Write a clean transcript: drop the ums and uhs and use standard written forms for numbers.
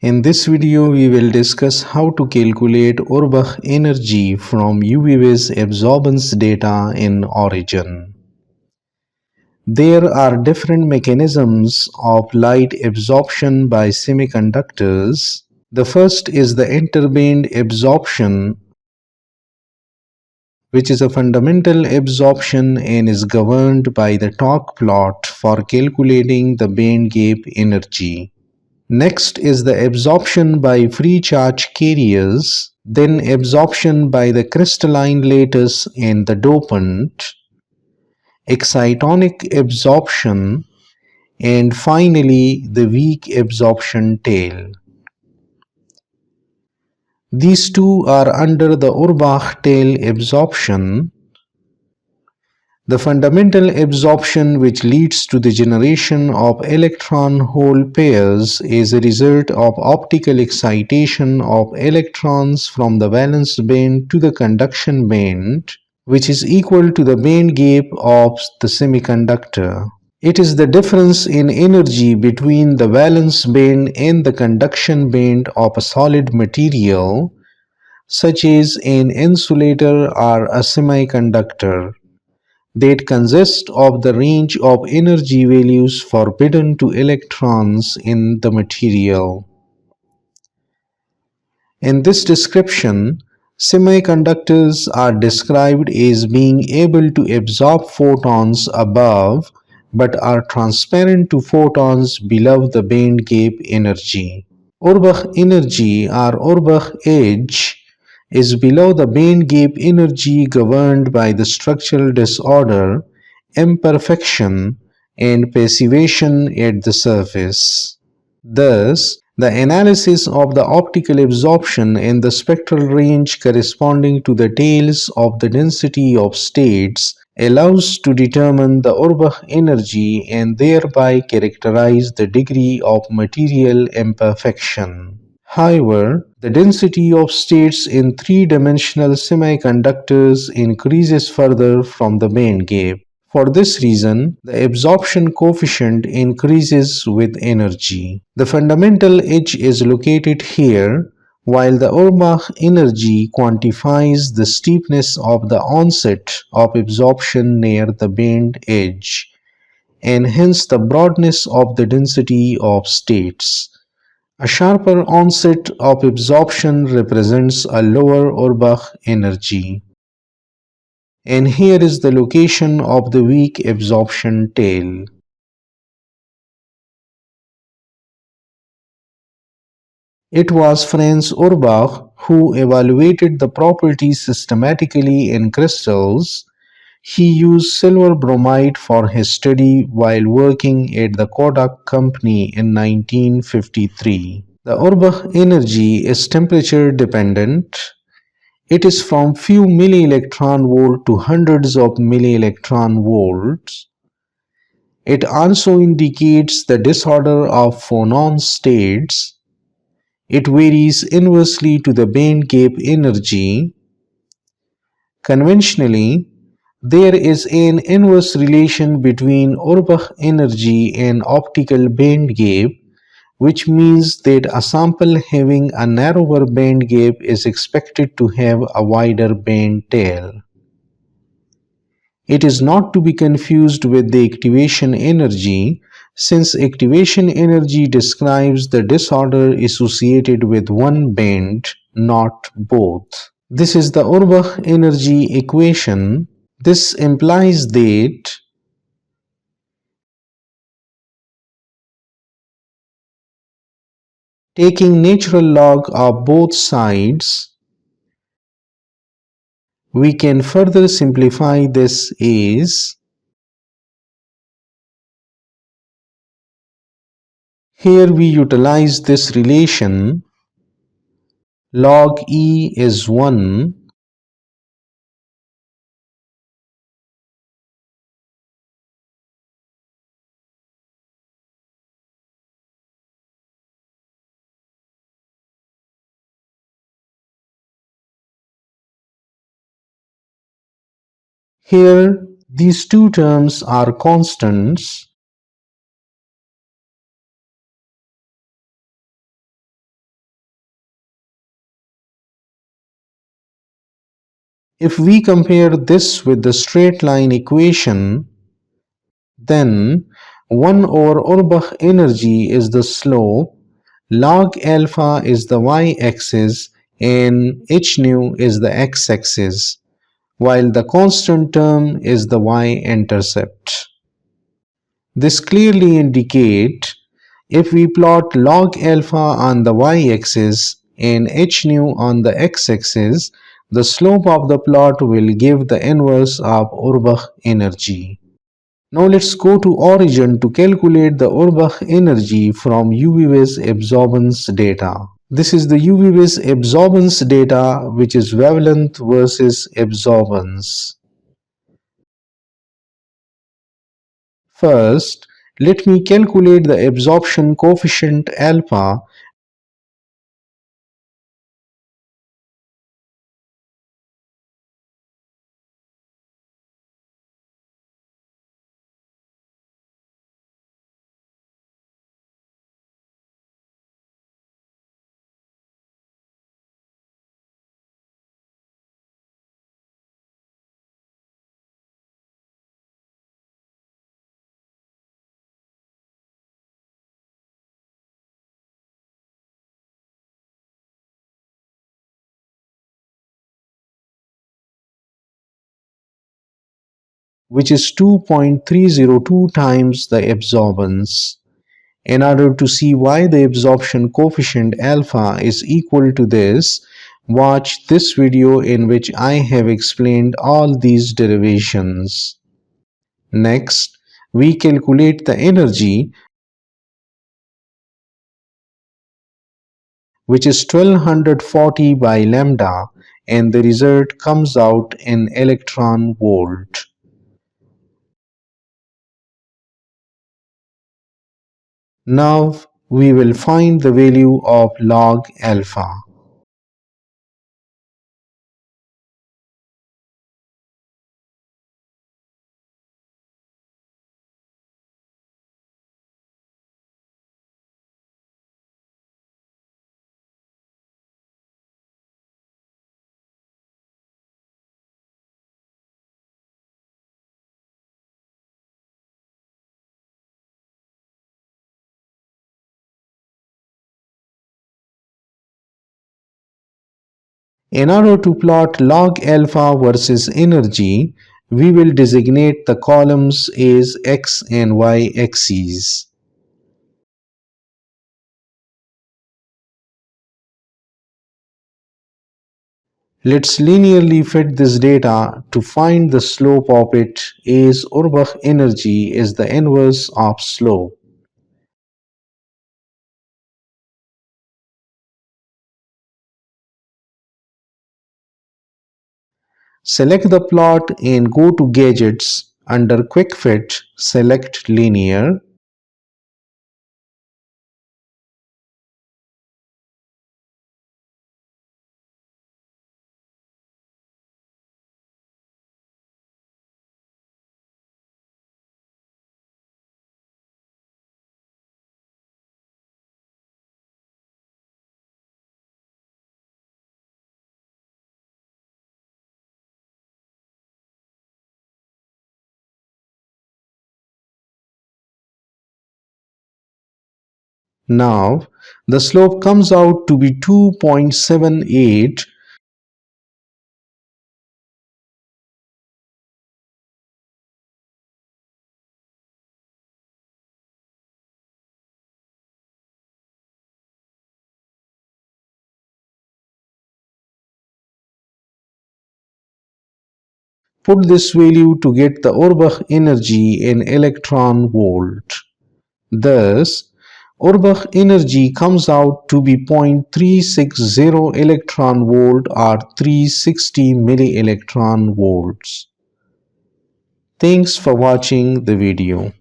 In this video, we will discuss how to calculate Urbach energy from UV-Vis absorbance data in Origin. There are different mechanisms of light absorption by semiconductors. The first is the interband absorption, which is a fundamental absorption and is governed by the torque plot for calculating the band gap energy. Next is the absorption by free charge carriers, then absorption by the crystalline lattice and the dopant, excitonic absorption, and finally the weak absorption tail. These two are under the Urbach tail absorption. The fundamental absorption, which leads to the generation of electron-hole pairs, is a result of optical excitation of electrons from the valence band to the conduction band, which is equal to the band gap of the semiconductor. It is the difference in energy between the valence band and the conduction band of a solid material, such as an insulator or a semiconductor, that consist of the range of energy values forbidden to electrons in the material. In this description, semiconductors are described as being able to absorb photons above but are transparent to photons below the band gap energy. Urbach energy or Urbach edge is below the band gap energy governed by the structural disorder, imperfection, and passivation at the surface. Thus, the analysis of the optical absorption and the spectral range corresponding to the tails of the density of states allows to determine the Urbach energy and thereby characterize the degree of material imperfection. However, the density of states in three-dimensional semiconductors increases further from the band gap. For this reason, the absorption coefficient increases with energy. The fundamental edge is located here, while the Urbach energy quantifies the steepness of the onset of absorption near the band edge, and hence the broadness of the density of states. A sharper onset of absorption represents a lower Urbach energy. And here is the location of the weak absorption tail. It was Franz Urbach who evaluated the properties systematically in crystals. He used silver bromide for his study while working at the Kodak company in 1953. The Urbach energy is temperature dependent. It is from few millielectron volt to hundreds of millielectron volts. It also indicates the disorder of phonon states. It varies inversely to the band gap energy. Conventionally, there is an inverse relation between Urbach energy and optical band gap, which means that a sample having a narrower band gap is expected to have a wider band tail. It is not to be confused with the activation energy, since activation energy describes the disorder associated with one band, not both. This is the Urbach energy equation. This implies that taking natural log of both sides, we can further simplify this as here we utilize this relation log E is 1 here these two terms are constants. If we compare this with the straight line equation, then 1 over Urbach energy is the slope, log alpha is the y-axis, and h nu is the x-axis, while the constant term is the y-intercept. This clearly indicates if we plot log alpha on the y-axis and h nu on the x-axis, the slope of the plot will give the inverse of Urbach energy. Now let's go to Origin to calculate the Urbach energy from UV-Vis absorbance data. This is the UV-Vis absorbance data, which is wavelength versus absorbance. First, let me calculate the absorption coefficient alpha, which is 2.302 times the absorbance. In order to see why the absorption coefficient alpha is equal to this, watch this video in which I have explained all these derivations. Next, we calculate the energy, which is 1240 by lambda, and the result comes out in electron volt. Now we will find the value of log alpha. In order to plot log alpha versus energy, we will designate the columns as x and y axes. Let's linearly fit this data to find the slope of it, as Urbach energy is the inverse of slope. Select the plot and go to Gadgets. Under Quick Fit, select Linear. Now, the slope comes out to be 2.78. Put this value to get the Urbach energy in electron volt. Thus, Urbach energy comes out to be 0.360 electron volt or 360 millielectron volts. Thanks for watching the video.